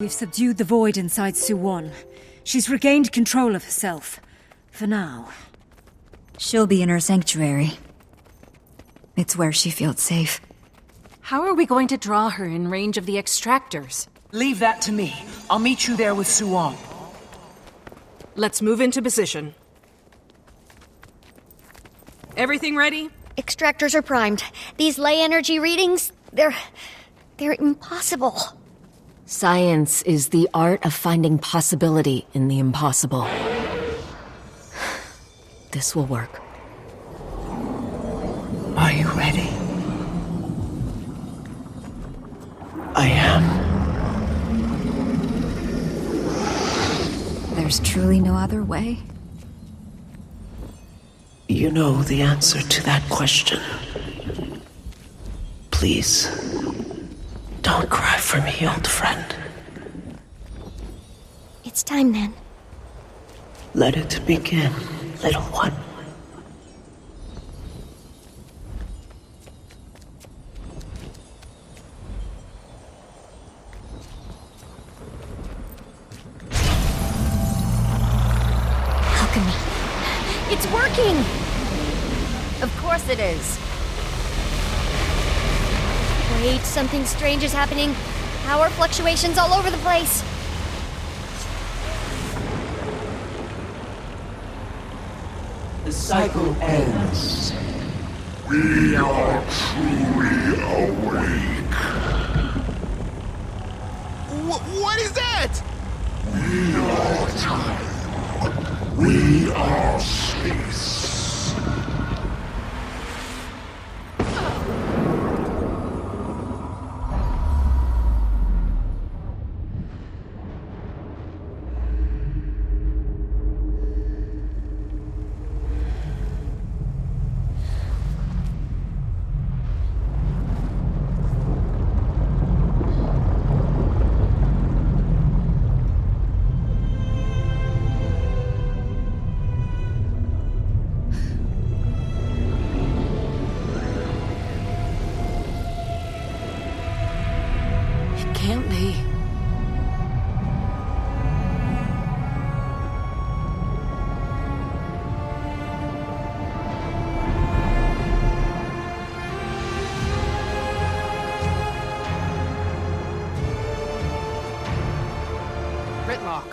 We've subdued the void inside Suwon. She's regained control of herself. For now. She'll be in her sanctuary. It's where she feels safe. How are we going to draw her in range of the extractors? Leave that to me. I'll meet you there with Suwon. Let's move into position. Everything ready? Extractors are primed. These ley energy readings, they're impossible. Science is the art of finding possibility in the impossible. This will work. Are you ready? I am. There's truly no other way. You know the answer to that question. Please, don't cry for me, old friend. It's time then. Let it begin, little one. Alchemy. It's working! Of course it is. Wait, something strange is happening. Power fluctuations all over the place. The cycle ends. We are truly awake. What is that? We are time. We are space. Can't be. Gridlock.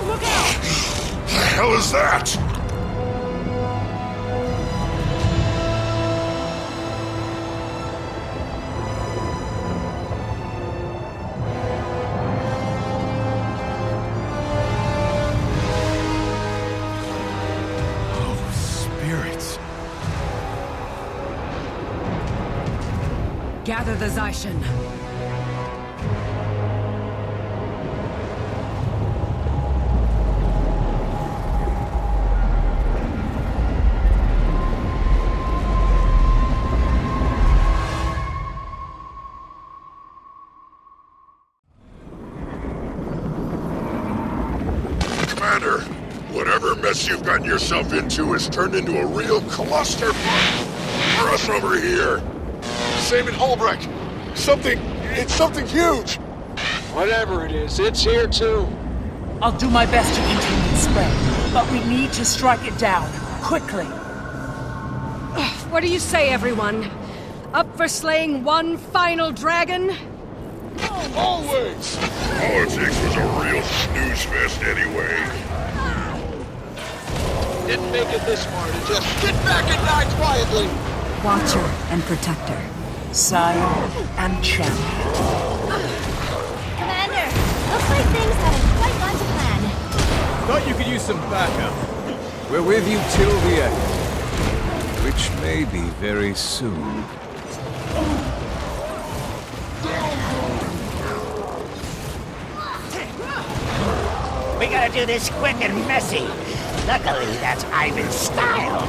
Look out! The hell is that? Gather the Zaishin. Commander, whatever mess you've gotten yourself into has turned into a real clusterfuck for us over here. Same in Holbrook. It's something huge. Whatever it is, it's here too. I'll do my best to contain the spread, but we need to strike it down, quickly. What do you say, everyone? Up for slaying one final dragon? Always. Politics was a real snooze fest anyway. Didn't make it this far to just get back and die quietly. Watcher and protector. Sire and champion. Commander, looks like things haven't quite gone to plan. Thought you could use some backup. We're with you till the end. Which may be very soon. We gotta do this quick and messy. Luckily, that's Ivan's style.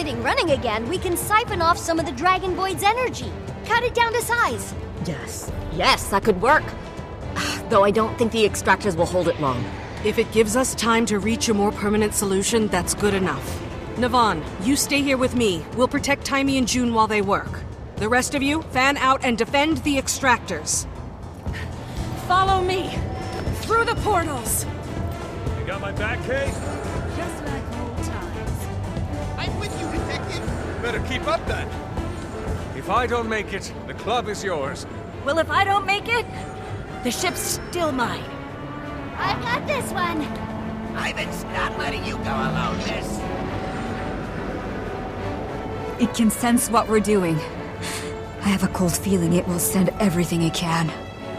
getting running again, we can siphon off some of the Dragonvoid's energy. Cut it down to size. Yes, that could work. Though I don't think the extractors will hold it long. If it gives us time to reach a more permanent solution, that's good enough. Navan, you stay here with me. We'll protect Taimi and June while they work. The rest of you, fan out and defend the extractors. Follow me! Through the portals! You got my back, Kay? Just like old times. I'm with you, Detective. Better keep up then. If I don't make it, the club is yours. Well, if I don't make it, the ship's still mine. I've got this one. Ivan's not letting you go alone, miss. It can sense what we're doing. I have a cold feeling it will send everything it can.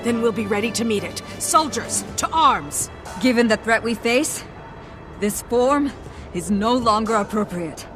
Then we'll be ready to meet it. Soldiers, to arms! Given the threat we face, this form is no longer appropriate.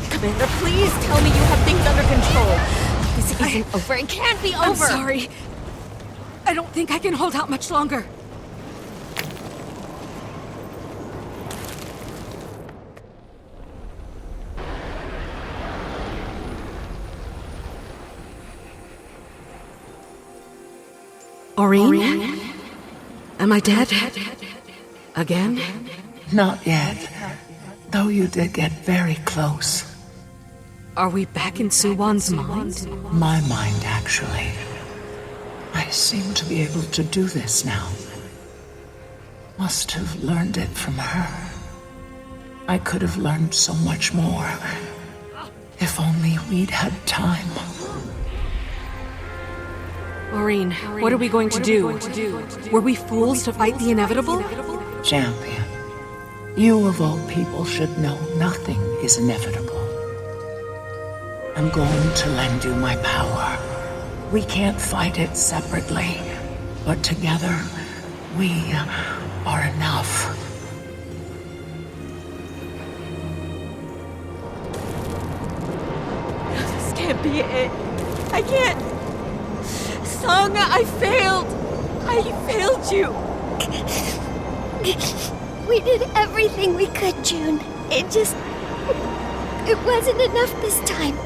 Commander, please tell me you have things under control. This isn't over. It can't be over. I'm sorry. I don't think I can hold out much longer. Aurene? Am I dead? Again? Not yet. Though you did get very close. Are we back in Suwon's mind? My mind, actually. I seem to be able to do this now. Must have learned it from her. I could have learned so much more. If only we'd had time. Aurene, what are we going to do? Were we fools to fight the inevitable? Champion, you of all people should know nothing is inevitable. I'm going to lend you my power. We can't fight it separately, but together, we are enough. This can't be it. I can't. Song, I failed. I failed you. We did everything we could, June. It wasn't enough this time.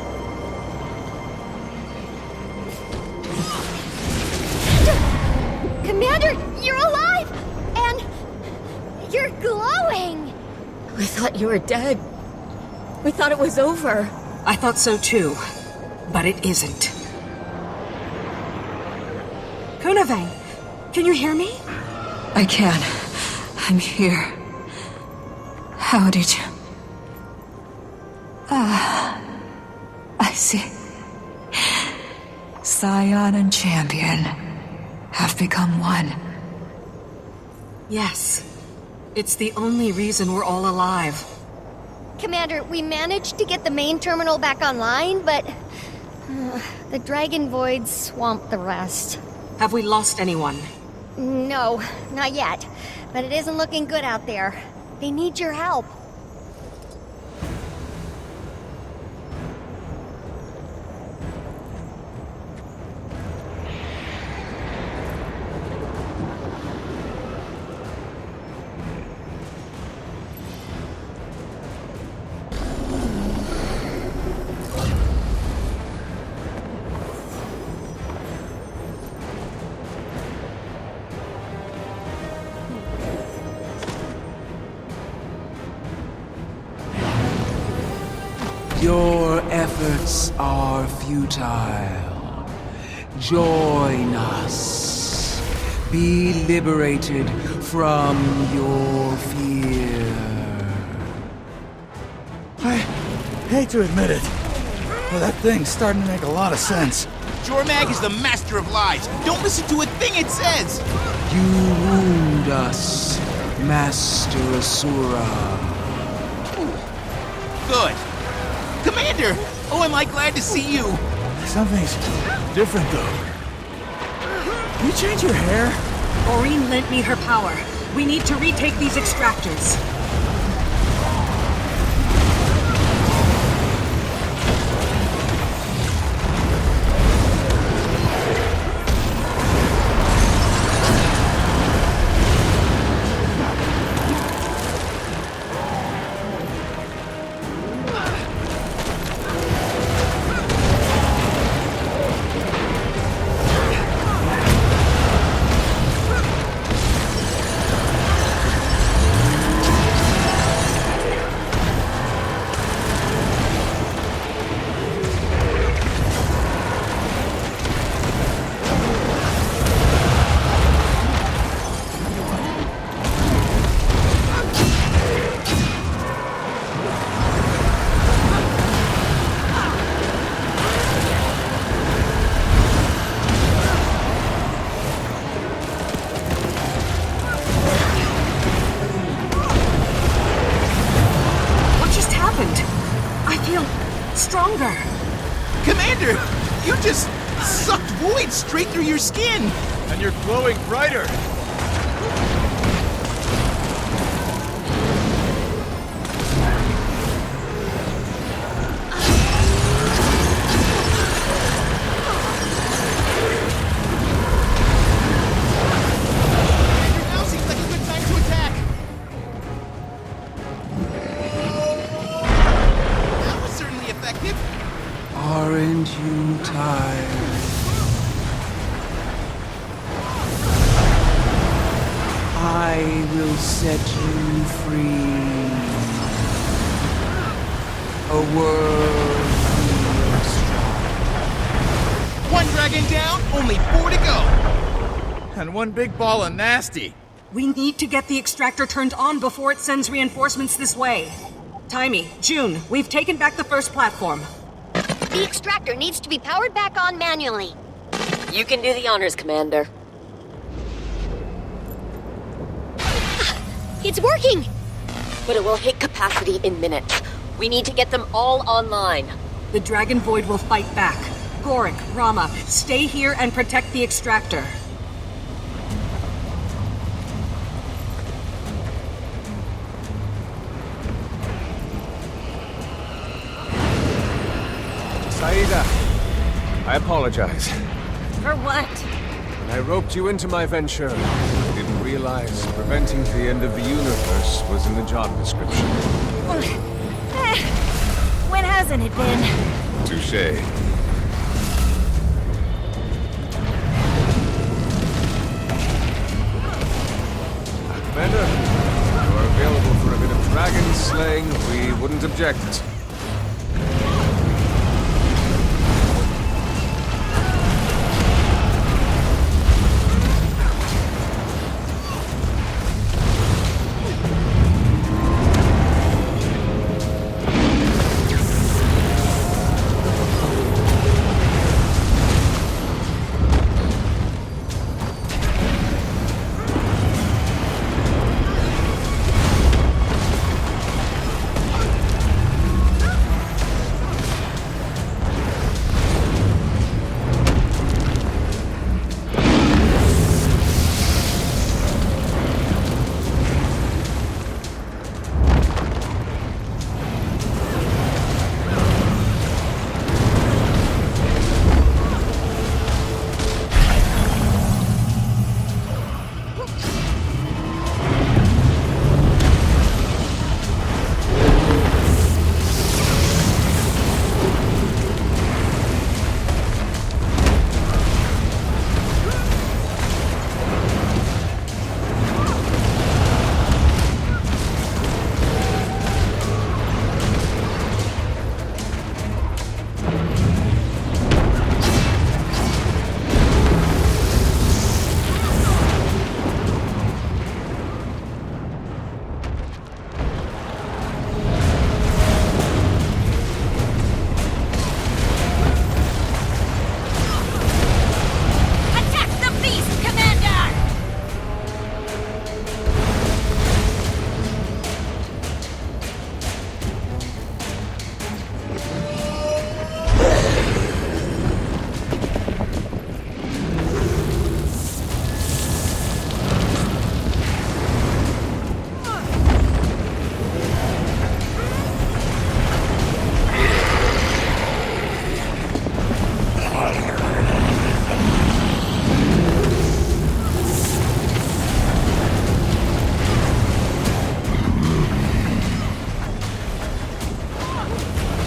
Commander, you're alive! And you're glowing! We thought you were dead. We thought it was over. I thought so too, but it isn't. Kunavang, can you hear me? I can. I'm here. How did you... I see. Scion and Champion have become one. Yes. It's the only reason we're all alive. Commander, we managed to get the main terminal back online, but... the Dragon Void swamped the rest. Have we lost anyone? No, not yet. But it isn't looking good out there. They need your help. Your efforts are futile. Join us. Be liberated from your fear. I hate to admit it, but that thing's starting to make a lot of sense. Jormag is the master of lies. Don't listen to a thing it says. You wound us, Master Asura. Good. Commander! Oh, am I glad to see you! Something's different, though. You change your hair? Aureen lent me her power. We need to retake these extractors. Stronger! Commander! You just sucked void straight through your skin! And you're glowing brighter! Now seems like a good time to attack! That was certainly effective! Aren't you tired? I will set you free. A world feels strong. One dragon down, only 4 to go! And one big ball of nasty. We need to get the extractor turned on before it sends reinforcements this way. Timey, June, we've taken back the first platform. The extractor needs to be powered back on manually. You can do the honors, Commander. It's working! But it will hit capacity in minutes. We need to get them all online. The Dragon Void will fight back. Gorik, Rama, stay here and protect the extractor. Saida, I apologize. For what? When I roped you into my venture, I didn't realize preventing the end of the universe was in the job description. When hasn't it been? Touché. Commander, if you are available for a bit of dragon slaying, we wouldn't object.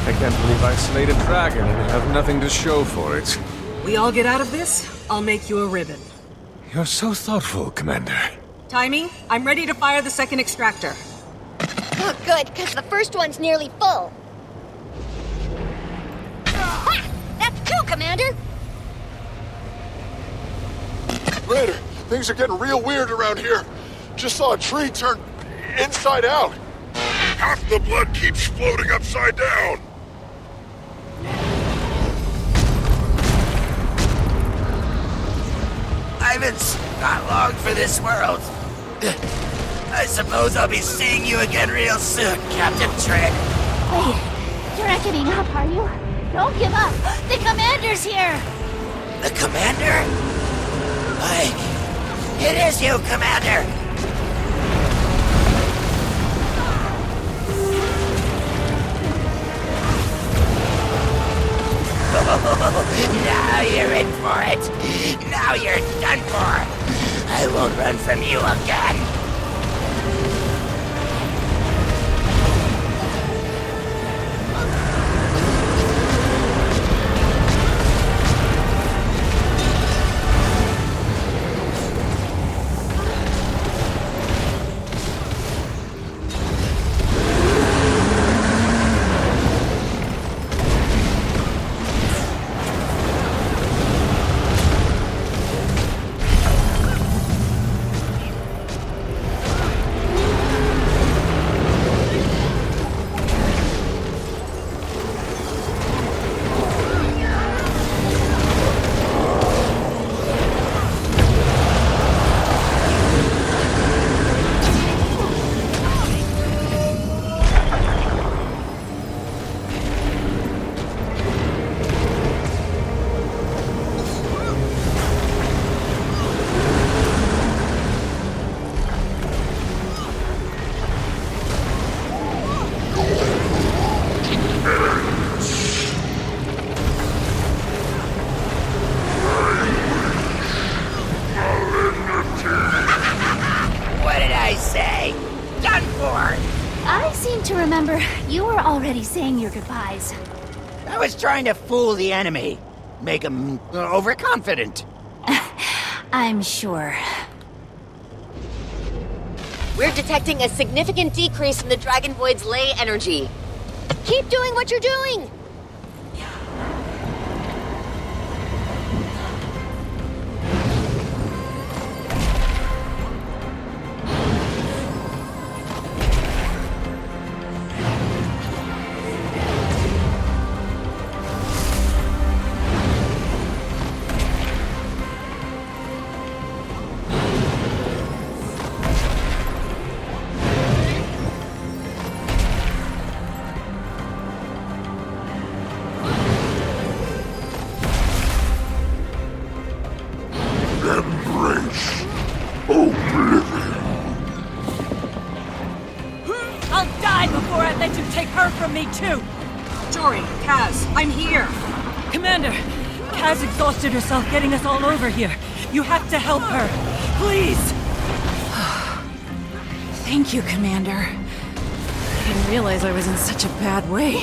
I can't believe I slayed a dragon and have nothing to show for it. We all get out of this, I'll make you a ribbon. You're so thoughtful, Commander. Timing, I'm ready to fire the second extractor. Oh, good, because the first one's nearly full. Ha! That's two, Commander! Raider, things are getting real weird around here. Just saw a tree turn inside out. Half the blood keeps floating upside down. Ivan's not long for this world. I suppose I'll be seeing you again real soon, Captain Trick. Wait, you're not giving up, are you? Don't give up. The commander's here. The commander? It is you, Commander. Now you're in for it. Now you're done for. I won't run from you again. You were already saying your goodbyes. I was trying to fool the enemy. Make them overconfident. I'm sure. We're detecting a significant decrease in the Dragon Void's ley energy. Keep doing what you're doing! Embrace oblivion. I'll die before I let you take her from me, too! Jory, Kaz, I'm here! Commander, Kaz exhausted herself getting us all over here. You have to help her. Please! Thank you, Commander. I didn't realize I was in such a bad way.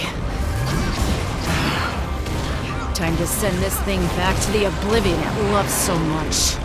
Time to send this thing back to the oblivion it loves so much.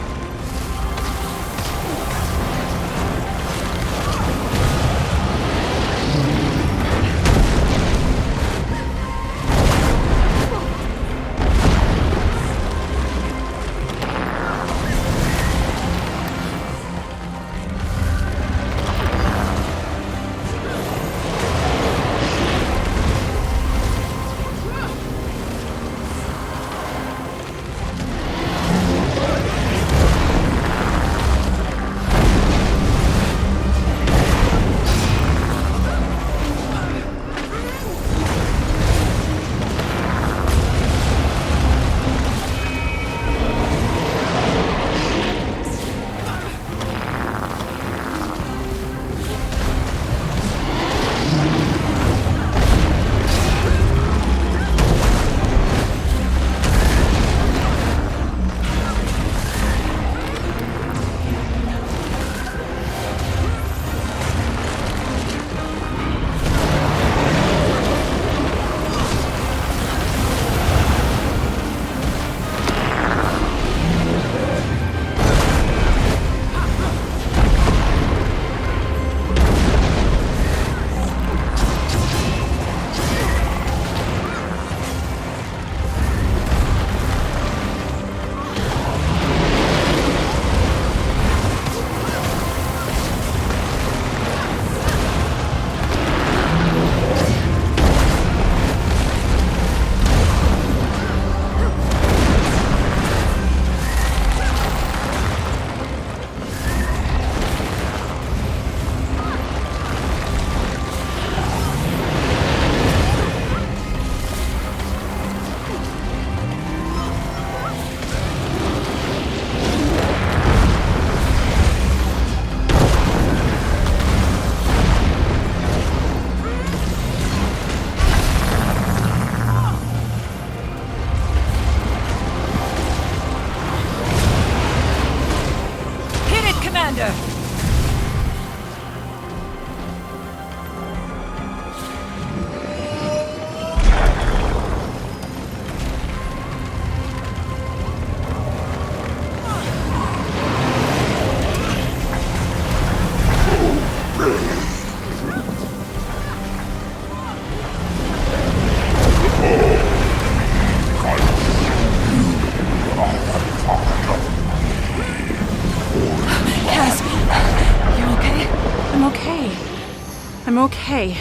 I'm okay.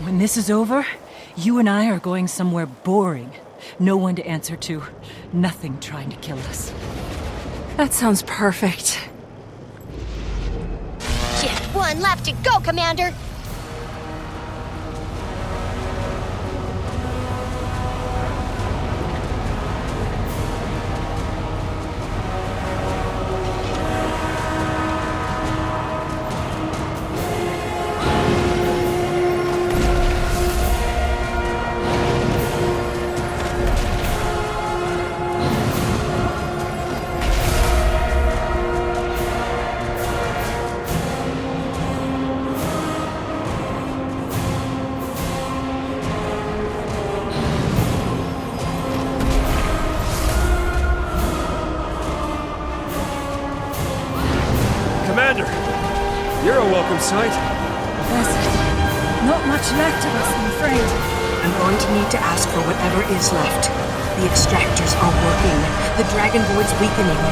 When this is over, you and I are going somewhere boring. No one to answer to. Nothing trying to kill us. That sounds perfect. Just one left to go, Commander! You're a welcome sight. There's not much left of us, I'm afraid. I'm going to need to ask for whatever is left. The extractors are working. The Dragon Void's weakening.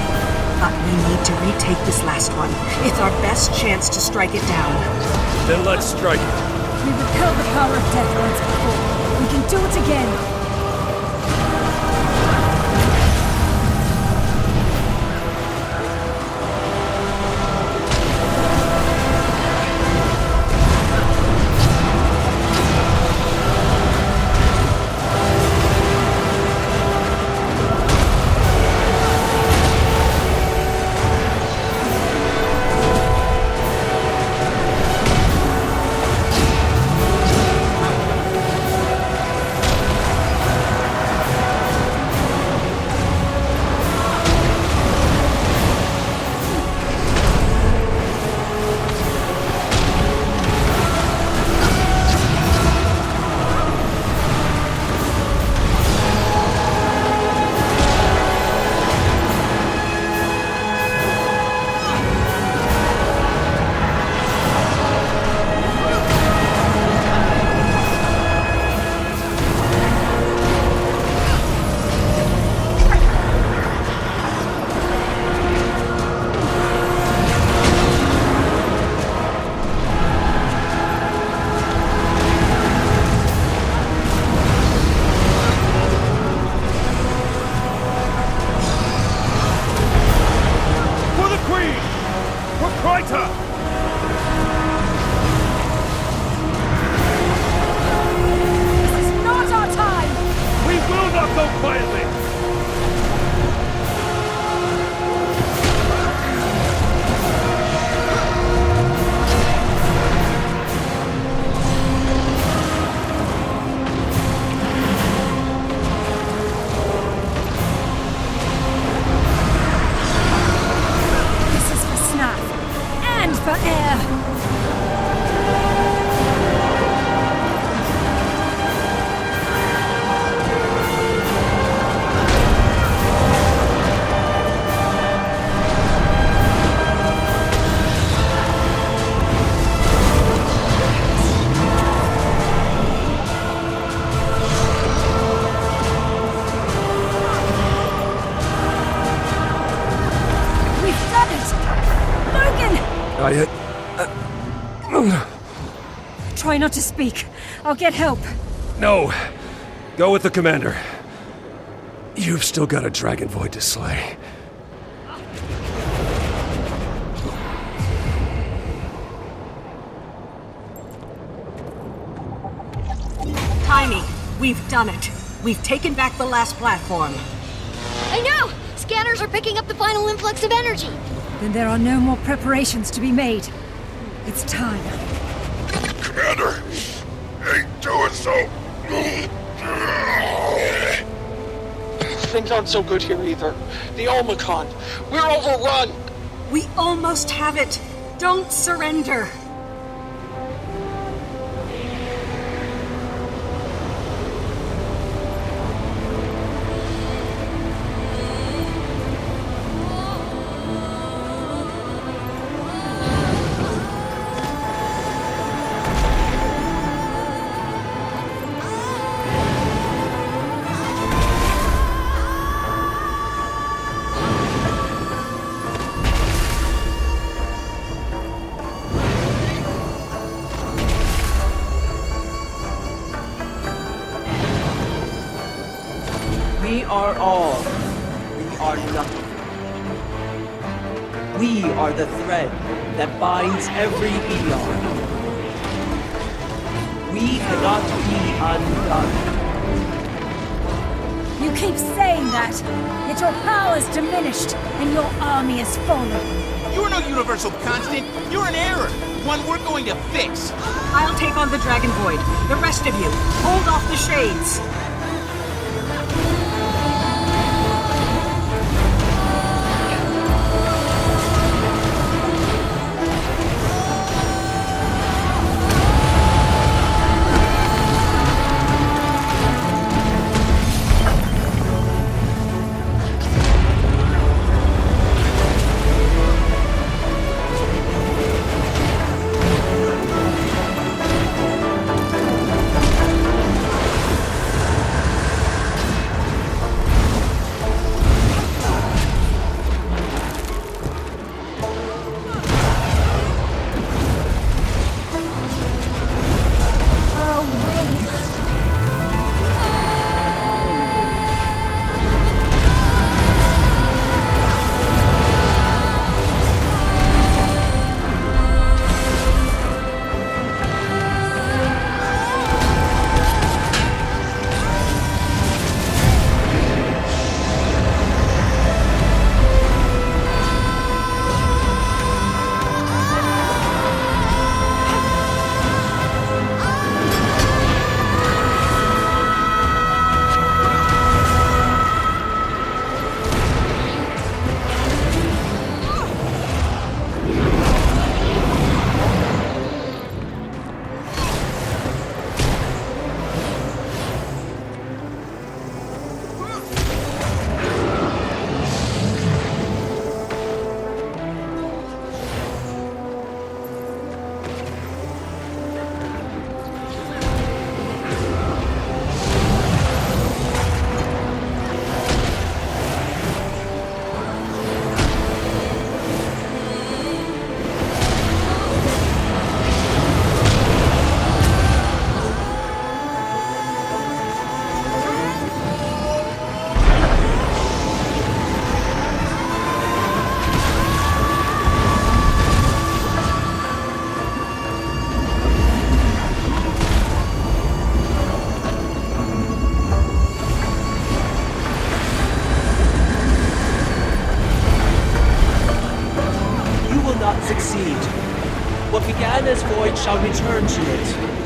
But we need to retake this last one. It's our best chance to strike it down. Then let's strike it. We repelled the power of death once before. We can do it again. Try not to speak. I'll get help. No. Go with the commander. You've still got a Dragon Void to slay. Tiny, we've done it. We've taken back the last platform. I know! Scanners are picking up the final influx of energy. Then there are no more preparations to be made. It's time. Commander! Ain't doing so... Things aren't so good here either. The Omicron. We're overrun! We almost have it. Don't surrender. We are all. We are nothing. We are the thread that binds every eon. We cannot be undone. You keep saying that, yet your power's diminished and your army is fallen. You're no universal constant. You're an error. One we're going to fix. I'll take on the Dragon Void. The rest of you, hold off the shades. scanner's void shall return to it.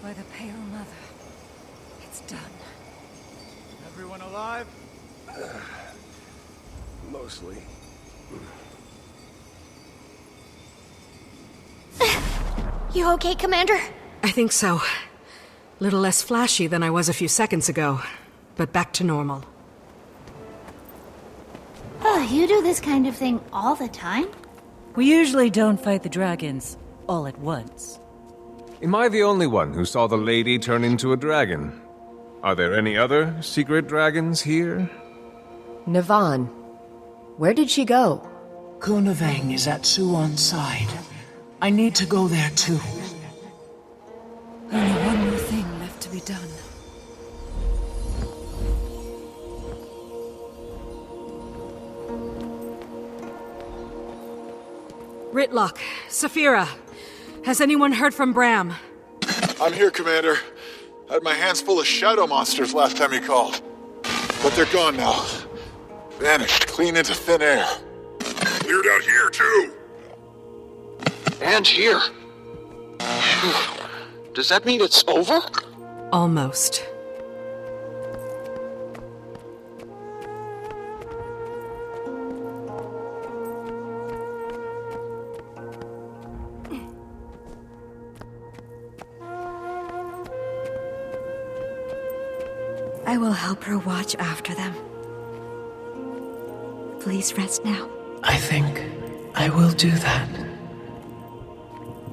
By the Pale Mother. It's done. Everyone alive? Mostly. You okay, Commander? I think so. Little less flashy than I was a few seconds ago, but back to normal. Oh, you do this kind of thing all the time? We usually don't fight the dragons all at once. Am I the only one who saw the lady turn into a dragon? Are there any other secret dragons here? Navan, where did she go? Kunavang is at Suwon's side. I need to go there too. Only one more thing left to be done. Ritlock, Saphira, has anyone heard from Bram? I'm here, Commander. I had my hands full of shadow monsters last time you called. But they're gone now. Vanished clean into thin air. Cleared out here, too. And here. Does that mean it's over? Almost. I will help her watch after them. Please rest now. I think I will do that.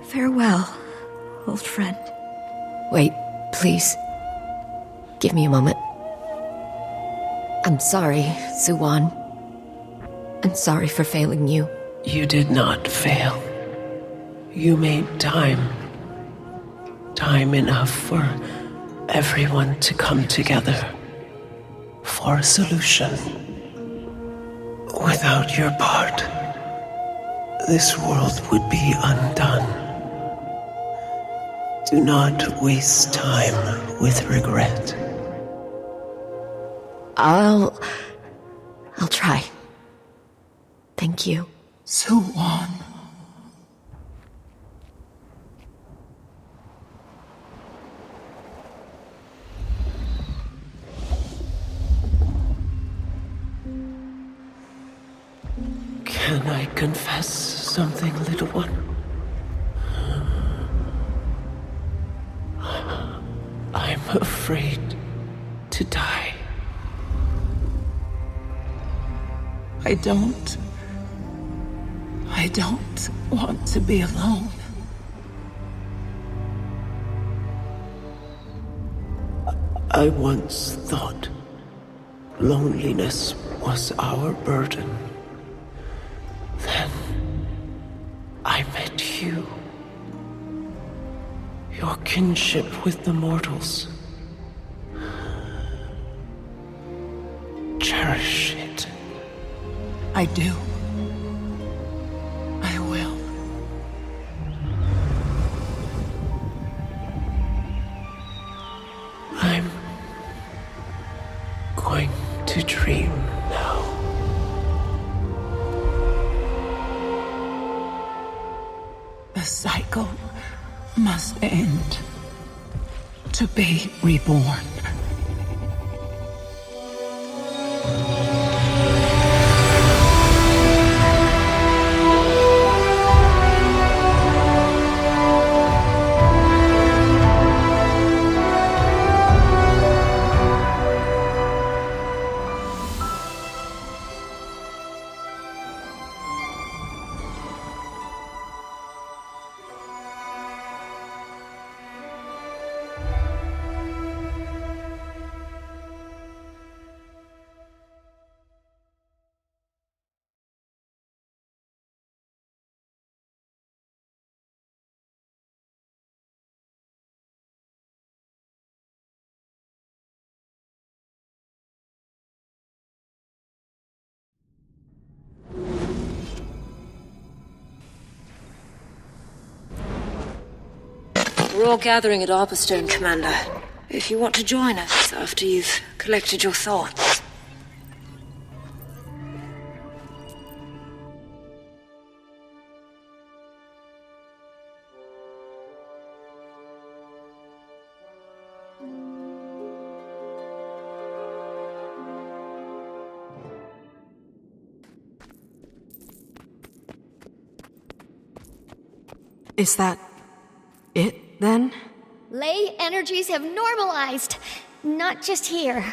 Farewell, old friend. Wait, please. Give me a moment. I'm sorry, Suwon. I'm sorry for failing you. You did not fail. You made time. Time enough for everyone to come together. For a solution. Without your part, this world would be undone. Do not waste time with regret. I'll try. Thank you. Suwon. Can I confess something, little one? I'm afraid to die. I don't want to be alone. I once thought loneliness was our burden. Then I met you. Your kinship with the mortals. Cherish it. I do. I will. I'm going to dream now. The cycle must end. To be reborn. We're all gathering at Arborstone, Commander. If you want to join us after you've collected your thoughts. Is that it, then? Ley energies have normalized. Not just here,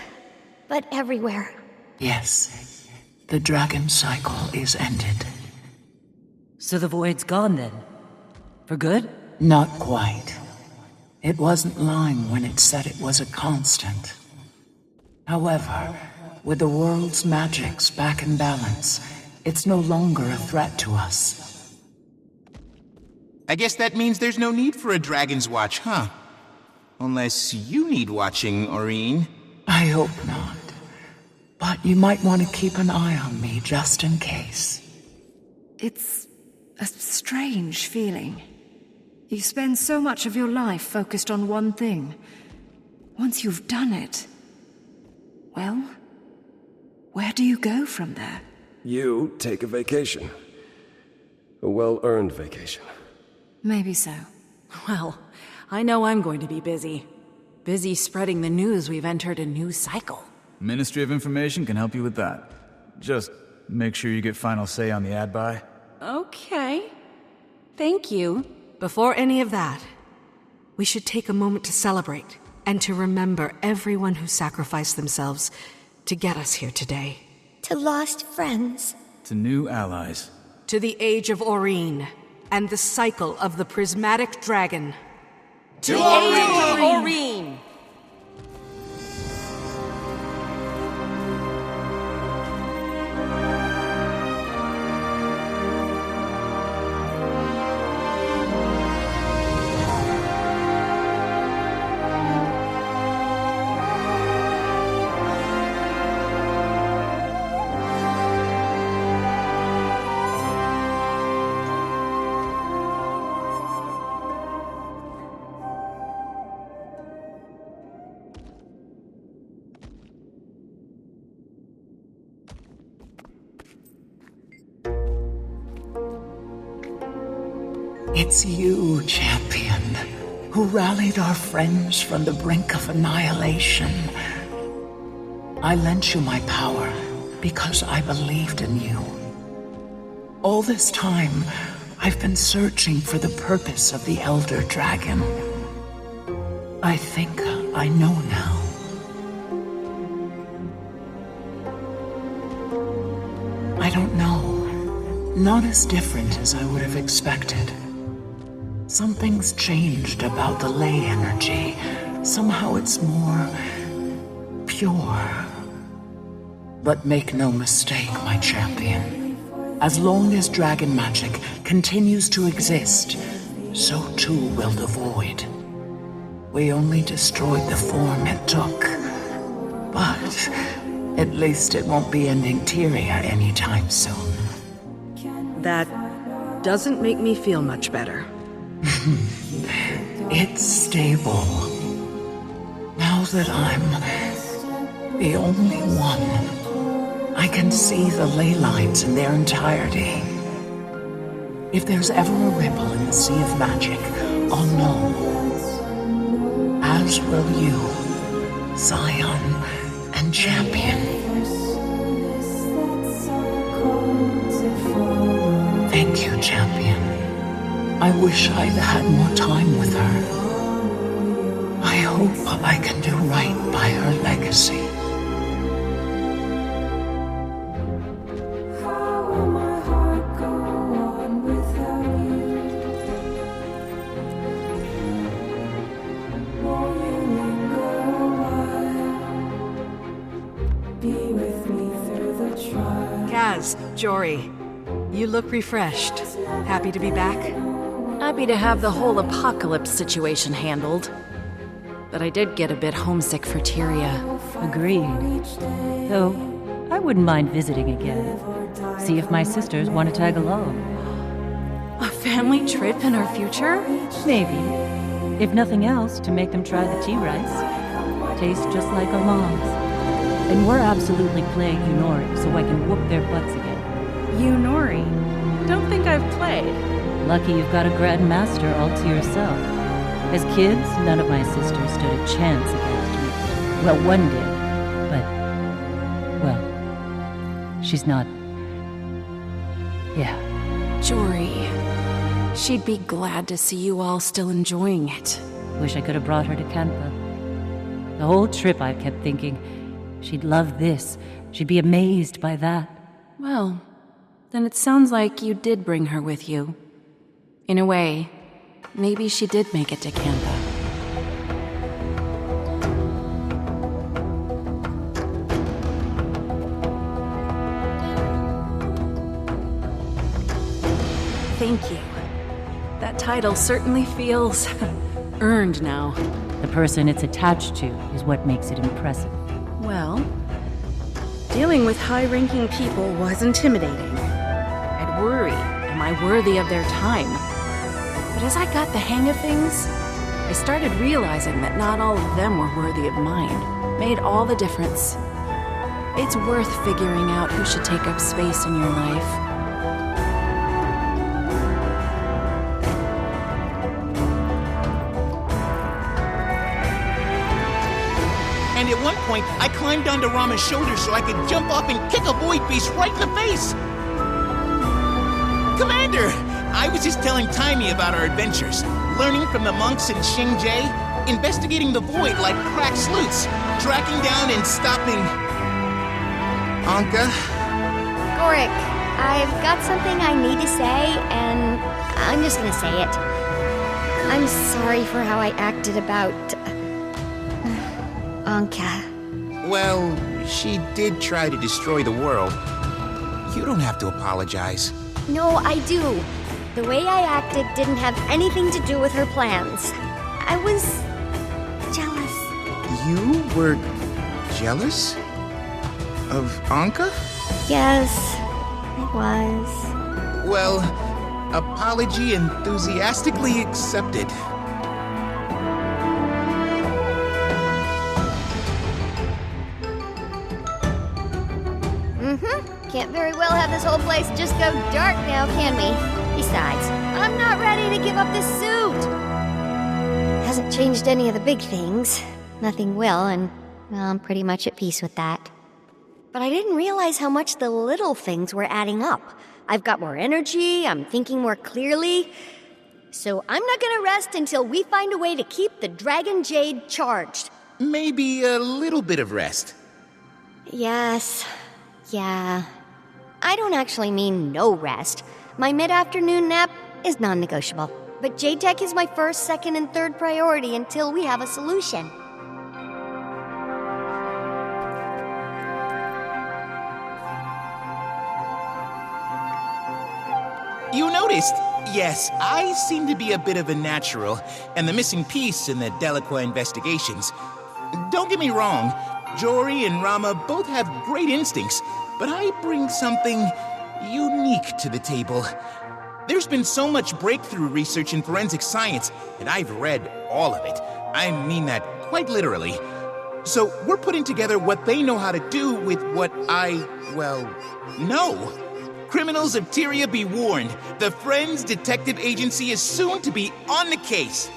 but everywhere. Yes. The dragon cycle is ended. So the void's gone then? For good? Not quite. It wasn't lying when it said it was a constant. However, with the world's magics back in balance, it's no longer a threat to us. I guess that means there's no need for a Dragon's Watch, huh? Unless you need watching, Aureen. I hope not. But you might want to keep an eye on me just in case. It's a strange feeling. You spend so much of your life focused on one thing. Once you've done it, well, where do you go from there? You take a vacation. A well-earned vacation. Maybe so. Well, I know I'm going to be busy. Busy spreading the news we've entered a new cycle. Ministry of Information can help you with that. Just make sure you get final say on the ad buy. Okay. Thank you. Before any of that, we should take a moment to celebrate and to remember everyone who sacrificed themselves to get us here today. To lost friends. To new allies. To the Age of Aureen and the cycle of the Prismatic Dragon. To the Age of Aureen! It's you, champion, who rallied our friends from the brink of annihilation. I lent you my power because I believed in you. All this time, I've been searching for the purpose of the Elder Dragon. I think I know now. I don't know. Not as different as I would have expected. Something's changed about the Ley energy. Somehow it's more pure. But make no mistake, my champion. As long as dragon magic continues to exist, so too will the void. We only destroyed the form it took. But at least it won't be ending Tyria anytime soon. That doesn't make me feel much better. It's stable. Now that I'm the only one, I can see the ley lines in their entirety. If there's ever a ripple in the sea of magic, I'll know. As will you, Scion and Champion. Thank you, Champion. I wish I'd had more time with her. I hope I can do right by her legacy. Kaz, Jory, you look refreshed. Happy to be back? Happy to have the whole apocalypse situation handled. But I did get a bit homesick for Tyria. Agreed. Though, I wouldn't mind visiting again. See if my sisters want to tag along. A family trip in our future? Maybe. If nothing else, to make them try the tea rice. Tastes just like our moms. And we're absolutely playing Yunori, so I can whoop their butts again. Yunori? Don't think I've played. Lucky you've got a grandmaster all to yourself. As kids, none of my sisters stood a chance against me. Well, one did, but... well, she's not... yeah. Jory... She'd be glad to see you all still enjoying it. Wish I could have brought her to Kantha. The whole trip I kept thinking, she'd love this, she'd be amazed by that. Well, then it sounds like you did bring her with you. In a way, maybe she did make it to Kantha. Thank you. That title certainly feels earned now. The person it's attached to is what makes it impressive. Well, dealing with high-ranking people was intimidating. I'd worry, am I worthy of their time? But as I got the hang of things, I started realizing that not all of them were worthy of mine. Made all the difference. It's worth figuring out who should take up space in your life. And at one point, I climbed onto Rama's shoulder so I could jump off and kick a void beast right in the face! Commander! I was just telling Timey about our adventures. Learning from the monks in Xingzhou, investigating the void like crack sleuths, tracking down and stopping... Anka? Gorik, I've got something I need to say, and I'm just gonna say it. I'm sorry for how I acted about... Anka. Well, she did try to destroy the world. You don't have to apologize. No, I do. The way I acted didn't have anything to do with her plans. I was... jealous. You were jealous? Of Anka? Yes, I was. Well, apology enthusiastically accepted. Can't very well have this whole place just go dark now, can we? Besides, I'm not ready to give up this suit. Hasn't changed any of the big things. Nothing will, and well, I'm pretty much at peace with that. But I didn't realize how much the little things were adding up. I've got more energy, I'm thinking more clearly. So I'm not gonna rest until we find a way to keep the Dragon Jade charged. Maybe a little bit of rest. Yes. Yeah. I don't actually mean no rest. My mid-afternoon nap is non-negotiable. But J-Tech is my first, second, and third priority until we have a solution. You noticed? Yes, I seem to be a bit of a natural, and the missing piece in the Delacroix investigations. Don't get me wrong, Jory and Rama both have great instincts, but I bring something unique to the table. There's been so much breakthrough research in forensic science, and I've read all of it. I mean that quite literally. So we're putting together what they know how to do with what I, well, know. Criminals of Tyria be warned. The Friends Detective Agency is soon to be on the case.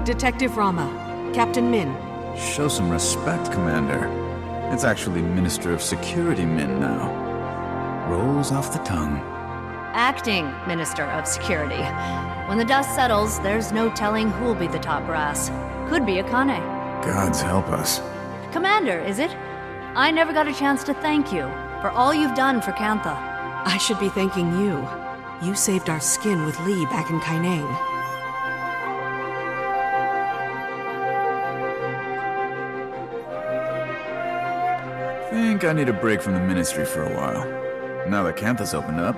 Detective Rama, Captain Min. Show some respect, Commander. It's actually Minister of Security Min now. Rolls off the tongue. Acting Minister of Security. When the dust settles, there's no telling who'll be the top brass. Could be Akane. Gods help us. Commander, is it? I never got a chance to thank you for all you've done for Kantha. I should be thanking you. You saved our skin with Lee back in Kaineng. Think I need a break from the Ministry for a while. Now that Kantha's opened up,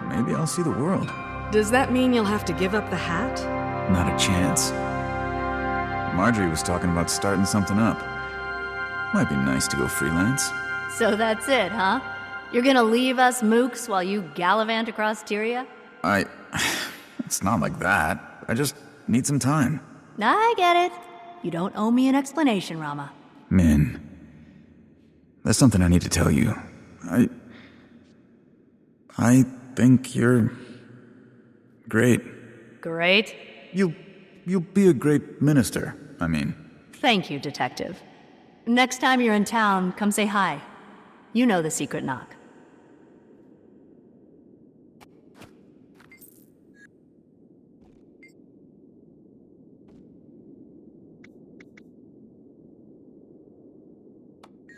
maybe I'll see the world. Does that mean you'll have to give up the hat? Not a chance. Marjorie was talking about starting something up. Might be nice to go freelance. So that's it, huh? You're gonna leave us mooks while you gallivant across Tyria? It's not like that. I just need some time. I get it. You don't owe me an explanation, Rama. Min, there's something I need to tell you. I think you're great. Great? You'll be a great minister, I mean. Thank you, Detective. Next time you're in town, come say hi. You know the secret knock.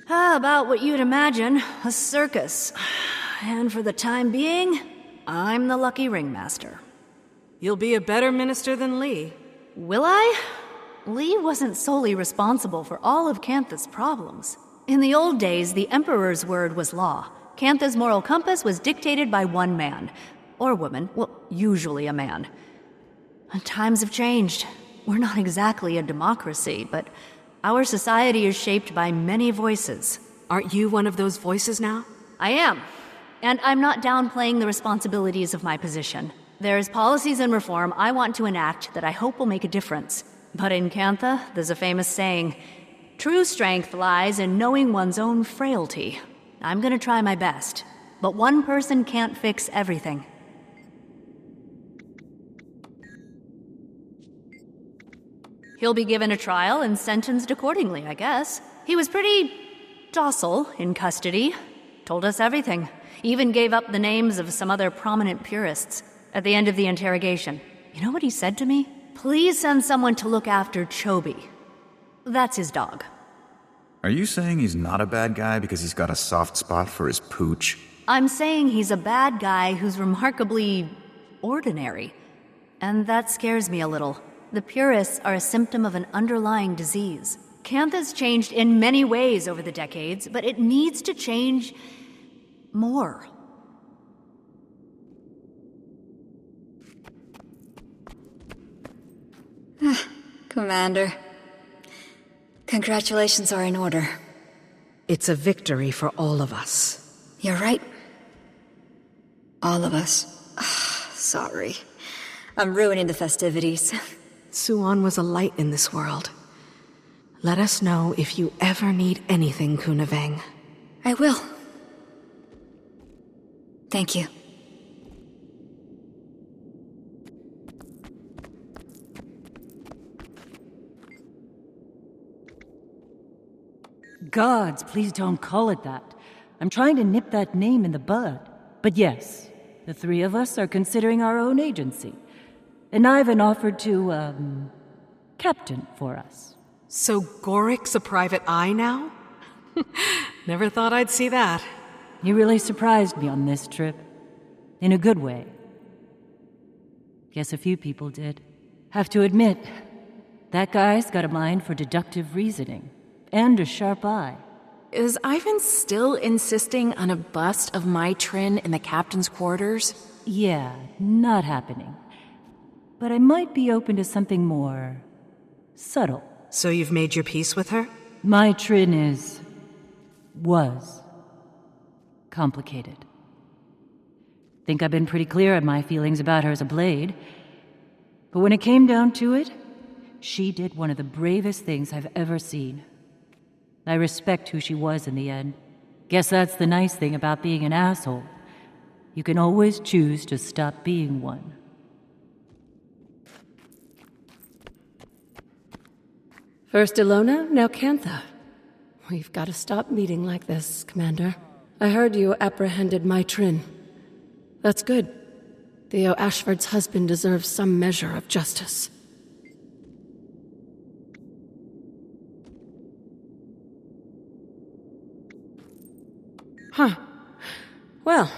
About what you'd imagine, a circus. And for the time being, I'm the lucky ringmaster. You'll be a better minister than Lee. Will I? Lee wasn't solely responsible for all of Cantha's problems. In the old days, the Emperor's word was law. Cantha's moral compass was dictated by one man. Or woman. Well, usually a man. And times have changed. We're not exactly a democracy, but our society is shaped by many voices. Aren't you one of those voices now? I am. And I'm not downplaying the responsibilities of my position. There's policies and reform I want to enact that I hope will make a difference. But in Cantha, there's a famous saying, true strength lies in knowing one's own frailty. I'm gonna try my best, but one person can't fix everything. He'll be given a trial and sentenced accordingly, I guess. He was pretty docile in custody. Told us everything. Even gave up the names of some other prominent purists. At the end of the interrogation, you know what he said to me? Please send someone to look after Chobi. That's his dog. Are you saying he's not a bad guy because he's got a soft spot for his pooch? I'm saying he's a bad guy who's remarkably ordinary. And that scares me a little. The purists are a symptom of an underlying disease. Cantha's changed in many ways over the decades, but it needs to change more. Commander. Congratulations are in order. It's a victory for all of us. You're right. All of us. Sorry. I'm ruining the festivities. Suan was a light in this world. Let us know if you ever need anything, Kunaveng. I will. Thank you. Gods, please don't call it that. I'm trying to nip that name in the bud. But yes, the three of us are considering our own agency. And Ivan offered to, captain for us. So Gorik's a private eye now? Never thought I'd see that. You really surprised me on this trip. In a good way. Guess a few people did. Have to admit, that guy's got a mind for deductive reasoning. And a sharp eye. Is Ivan still insisting on a bust of my Trin in the captain's quarters? Yeah, not happening. But I might be open to something more subtle. So you've made your peace with her? My Trin was complicated. Think I've been pretty clear on my feelings about her as a blade. But when it came down to it, she did one of the bravest things I've ever seen. I respect who she was in the end. Guess that's the nice thing about being an asshole. You can always choose to stop being one. First Ilona, now Cantha. We've got to stop meeting like this, Commander. I heard you apprehended my Trin. That's good. Theo Ashford's husband deserves some measure of justice. Huh. Well,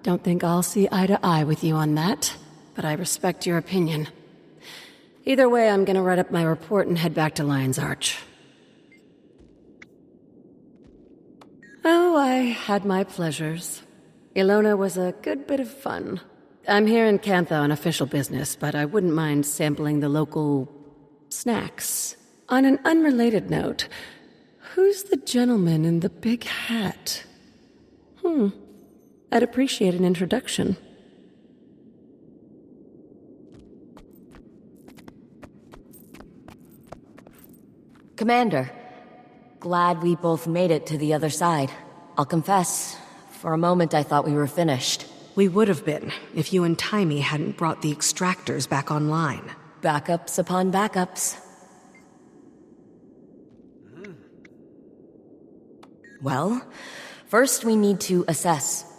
don't think I'll see eye to eye with you on that, but I respect your opinion. Either way, I'm gonna write up my report and head back to Lion's Arch. Oh, I had my pleasures. Ilona was a good bit of fun. I'm here in Cantha on official business, but I wouldn't mind sampling the local snacks. On an unrelated note, who's the gentleman in the big hat? I'd appreciate an introduction. Commander, glad we both made it to the other side. I'll confess, For a moment I thought we were finished. We would have been, if you and Timey hadn't brought the extractors back online. Backups upon backups. Well, first we need to assess.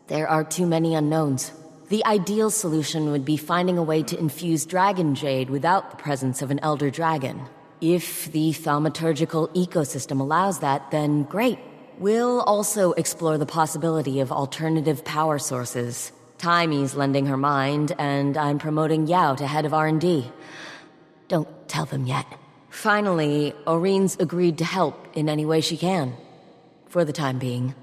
There are too many unknowns. The ideal solution would be finding a way to infuse Dragon Jade without the presence of an Elder Dragon. If the thaumaturgical ecosystem allows that, then great. We'll also explore the possibility of alternative power sources. Timey's lending her mind, and I'm promoting Yao to head of R&D. Don't tell them yet. Finally, Oreen's agreed to help in any way she can. For the time being.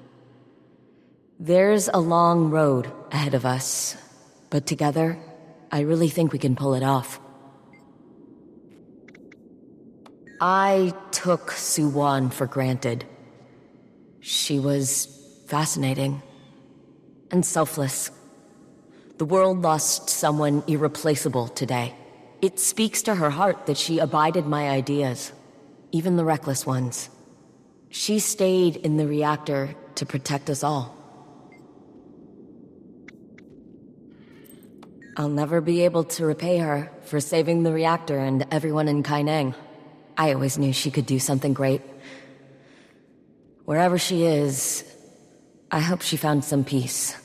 There's a long road ahead of us, but together, I really think we can pull it off. I took Suwon for granted. She was fascinating and selfless. The world lost someone irreplaceable today. It speaks to her heart that she abided my ideas, even the reckless ones. She stayed in the reactor to protect us all. I'll never be able to repay her for saving the reactor and everyone in Kaineng. I always knew she could do something great. Wherever she is, I hope she found some peace.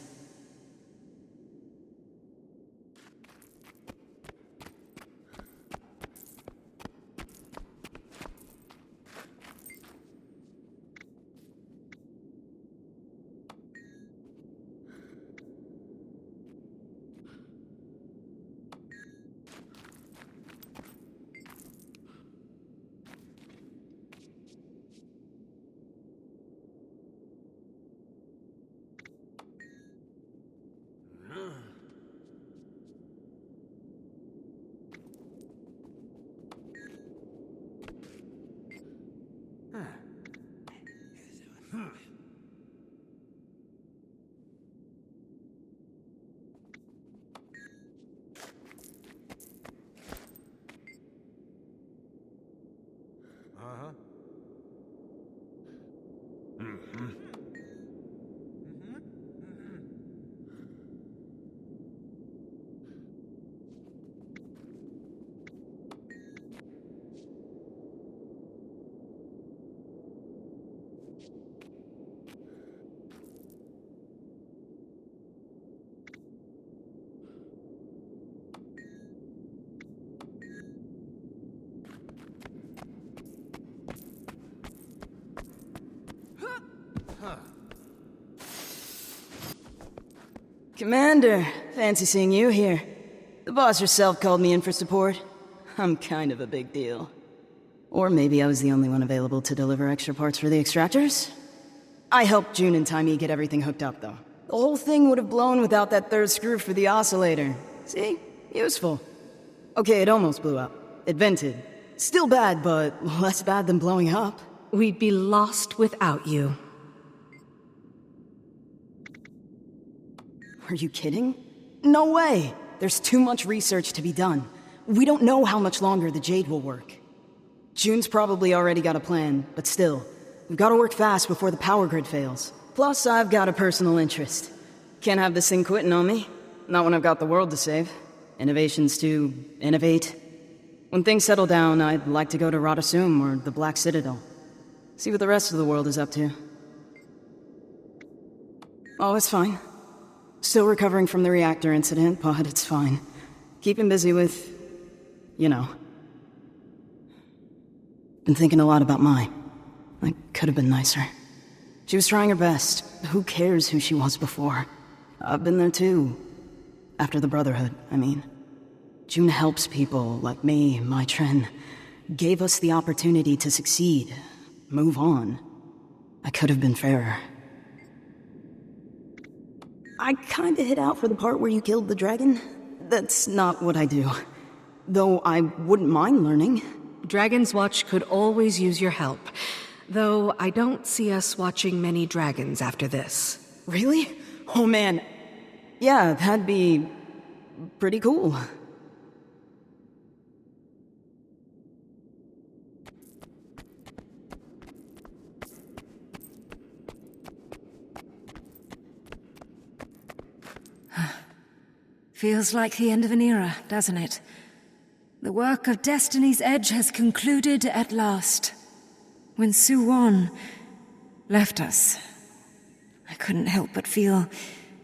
Commander, fancy seeing you here. The boss herself called me in for support. I'm kind of a big deal. Or maybe I was the only one available to deliver extra parts for the extractors? I helped June and Timey get everything hooked up, though. The whole thing would have blown without that third screw for the oscillator. See? Useful. Okay, it almost blew up. It vented. Still bad, but less bad than blowing up. We'd be lost without you. Are you kidding? No way! There's too much research to be done. We don't know how much longer the Jade will work. June's probably already got a plan, but still, we've got to work fast before the power grid fails. Plus, I've got a personal interest. Can't have this thing quitting on me. Not when I've got the world to save. Innovations to innovate. When things settle down, I'd like to go to Radasum or the Black Citadel. See what the rest of the world is up to. Oh, it's fine. Still recovering from the reactor incident, but it's fine. Keeping busy with... you know. Been thinking a lot about Mai. I could have been nicer. She was trying her best. Who cares who she was before? I've been there too. After the Brotherhood, I mean. June helps people like me, Mai Tren. Gave us the opportunity to succeed. Move on. I could have been fairer. I kinda hit out for the part where you killed the dragon. That's not what I do. Though I wouldn't mind learning. Dragon's Watch could always use your help. Though I don't see us watching many dragons after this. Really? Oh man. Yeah, that'd be... pretty cool. Feels like the end of an era, doesn't it? The work of Destiny's Edge has concluded at last. When Suwon left us, I couldn't help but feel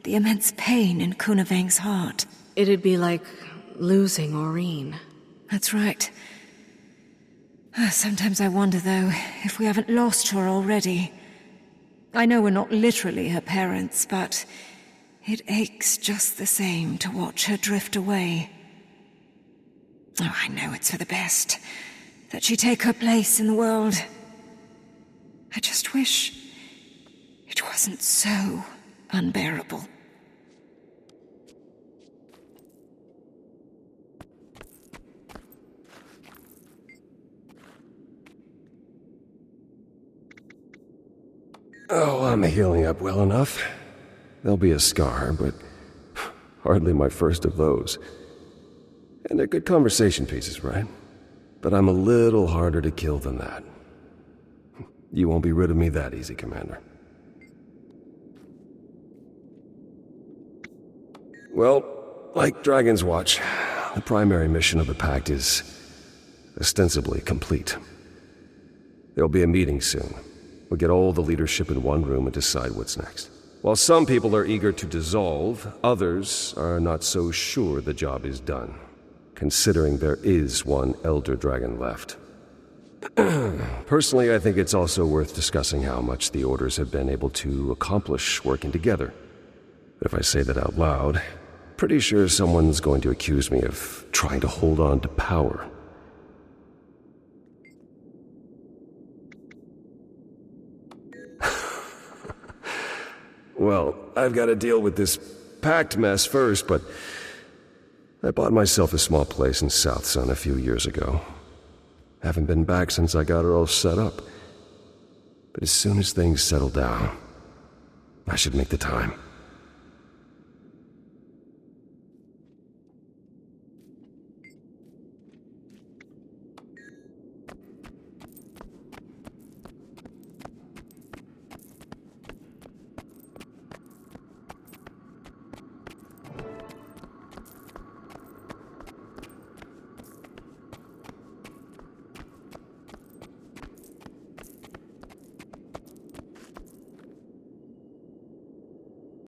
the immense pain in Kunavang's heart. It'd be like losing Aureen. That's right. Sometimes I wonder, though, if we haven't lost her already. I know we're not literally her parents, but it aches just the same to watch her drift away. Oh, I know it's for the best that she take her place in the world. I just wish it wasn't so unbearable. Oh, I'm healing up well enough. There'll be a scar, but hardly my first of those. And they're good conversation pieces, right? But I'm a little harder to kill than that. You won't be rid of me that easy, Commander. Well, like Dragon's Watch, the primary mission of the Pact is ostensibly complete. There'll be a meeting soon. We'll get all the leadership in one room and decide what's next. While some people are eager to dissolve, others are not so sure the job is done, considering there is one Elder Dragon left. Personally, I think it's also worth discussing how much the Orders have been able to accomplish working together. But if I say that out loud, pretty sure someone's going to accuse me of trying to hold on to power. Well, I've got to deal with this Pact mess first, but I bought myself a small place in South Sun a few years ago. Haven't been back since I got her all set up. But as soon as things settle down, I should make the time.